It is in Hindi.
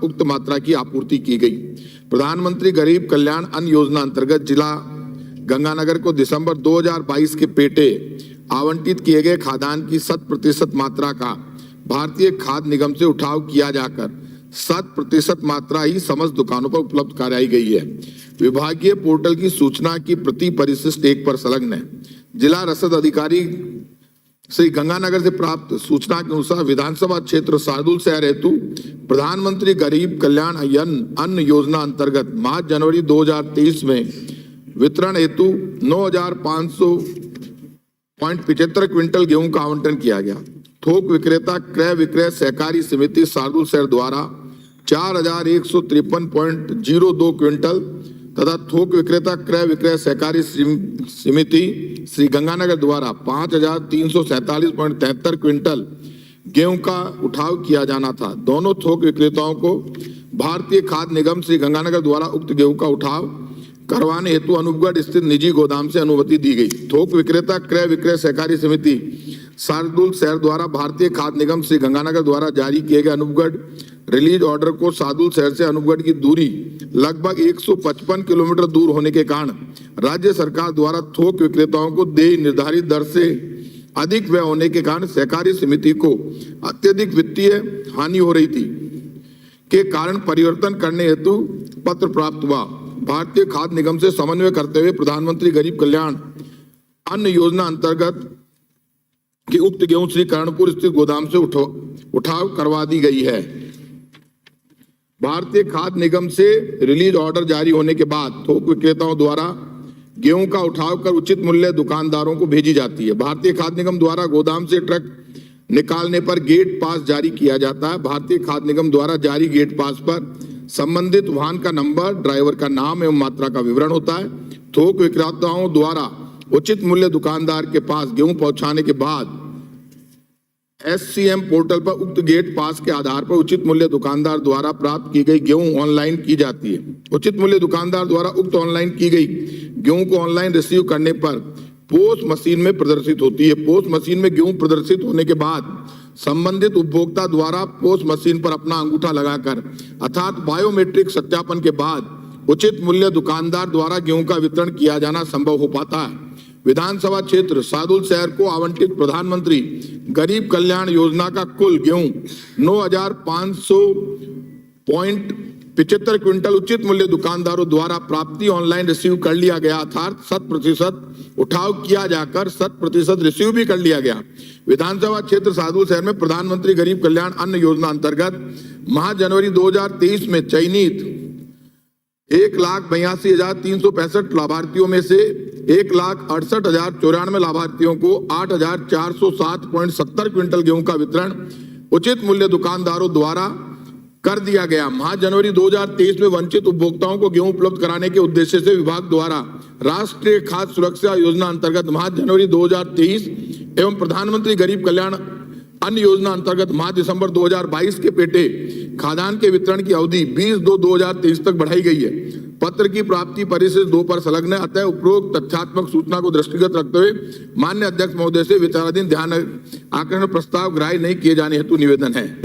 उक्त मात्रा की आपूर्ति की गई। प्रधानमंत्री गरीब कल्याण अन्न योजना अंतर्गत जिला गंगानगर को दिसंबर 2022 के पेटे आवंटित किए गए खाद्यान्न की 100% मात्रा का भारतीय खाद्य निगम से उठाव किया जाकर 100% मात्रा ही समस्त दुकानों पर उपलब्ध कराई गई है। विभागीय पोर्टल की सूचना की प्रति परिशिष्ट 1 पर संलग्न है। जिला रसद अधिकारी श्री गंगानगर से प्राप्त सूचना के अनुसार विधानसभा क्षेत्र शार्दुल शहर हेतु प्रधानमंत्री गरीब कल्याण अन्न योजना अंतर्गत मार्च जनवरी 2023 में वितरण हेतु 9,500.75 क्विंटल गेहूं का आवंटन किया गया। थोक विक्रेता क्रय विक्रय सहकारी समिति शार्दुल शहर द्वारा 4,153.02 क्विंटल तथा थोक विक्रेता क्रय विक्रय सहकारी समिति श्री गंगानगर द्वारा 5,347.73 क्विंटल गेहूं का उठाव किया जाना था। दोनों थोक विक्रेताओं को भारतीय खाद्य निगम श्री गंगानगर द्वारा उक्त गेहूं का उठाव करवाने हेतु अनूपगढ़ स्थित निजी गोदाम से अनुमति दी गई। थोक विक्रेता क्रय विक्रय सहकारी समिति शार्दुल शहर द्वारा भारतीय खाद्य निगम श्री गंगानगर द्वारा जारी किए गए अनूपगढ़ रिलीज ऑर्डर को शार्दुल शहर से अनूपगढ़ की दूरी लगभग 155 किलोमीटर दूर होने के कारण राज्य सरकार द्वारा थोक विक्रेताओं को देय निर्धारित दर से अधिक व्यय होने के कारण सहकारी समिति को अत्यधिक वित्तीय हानि हो रही थी के कारण परिवर्तन करने हेतु पत्र प्राप्त हुआ। भारतीय खाद्य निगम से समन्वय करते हुए प्रधानमंत्री गरीब कल्याण अन्न योजना अंतर्गत की उक्त गेहूं श्री करणपुर स्थित गोदाम से उठाव करवा दी गई है। भारतीय खाद्य निगम से रिलीज ऑर्डर जारी होने के बाद थोक विक्रेताओं द्वारा गेहूं का उठाव कर उचित मूल्य दुकानदारों को भेजी जाती है। भारतीय खाद्य निगम द्वारा गोदाम से ट्रक निकालने पर गेट पास जारी किया जाता है। भारतीय खाद्य निगम द्वारा जारी गेट पास पर संबंधित वाहन का नंबर, ड्राइवर का नाम एवं मात्रा का विवरण होता है। थोक विक्रेताओं द्वारा उचित मूल्य दुकानदार के पास गेहूं पहुंचाने के बाद SCM पोर्टल पर उक्त गेट पास के आधार पर उचित मूल्य दुकानदार द्वारा प्राप्त की गई गेहूं ऑनलाइन की जाती है। उचित मूल्य दुकानदार द्वारा उक्त ऑनलाइन की गई गेहूं को ऑनलाइन रिसीव करने पर पोस्ट मशीन में प्रदर्शित होती है। पोस्ट मशीन में गेहूं प्रदर्शित होने के बाद संबंधित उपभोक्ता द्वारा पोस्ट मशीन पर अपना अंगूठा लगाकर अर्थात बायोमेट्रिक सत्यापन के बाद उचित मूल्य दुकानदार द्वारा गेहूं का वितरण किया जाना संभव हो पाता है। विधानसभा क्षेत्र शार्दुल शहर को आवंटित प्रधानमंत्री गरीब कल्याण योजना का कुल गेहूं 9,500.75 क्विंटल उचित मूल्य दुकानदारों द्वारा प्राप्ति ऑनलाइन रिसीव कर लिया गया, अर्थात 100% उठाव किया जाकर 100% रिसीव भी कर लिया गया। विधानसभा क्षेत्र शार्दुल शहर में प्रधानमंत्री गरीब कल्याण अन्न योजना अंतर्गत माह जनवरी 2023 में चयनित 1,82,365 लाभार्थियों में से 1,68,094 लाभार्थियों को 8,407.70 क्विंटल गेहूं का वितरण उचित मूल्य दुकानदारों द्वारा कर दिया गया। माह जनवरी 2023 में वंचित उपभोक्ताओं को गेहूं उपलब्ध कराने के उद्देश्य से विभाग द्वारा राष्ट्रीय खाद्य सुरक्षा योजना अंतर्गत माह जनवरी 2023 एवं प्रधानमंत्री गरीब कल्याण अन्न योजना अंतर्गत माह दिसंबर 2022 के पेटे खाद्यान्न के वितरण की अवधि 20/2/2023 तक बढ़ाई गई है। पत्र की प्राप्ति परिशिष्ट 2 पर संलग्न है। अतः उपरोक्त तथ्यात्मक सूचना को दृष्टिगत रखते हुए माननीय अध्यक्ष महोदय से विचाराधीन ध्यान आकर्षण प्रस्ताव ग्राह्य नहीं किए जाने हेतु निवेदन है।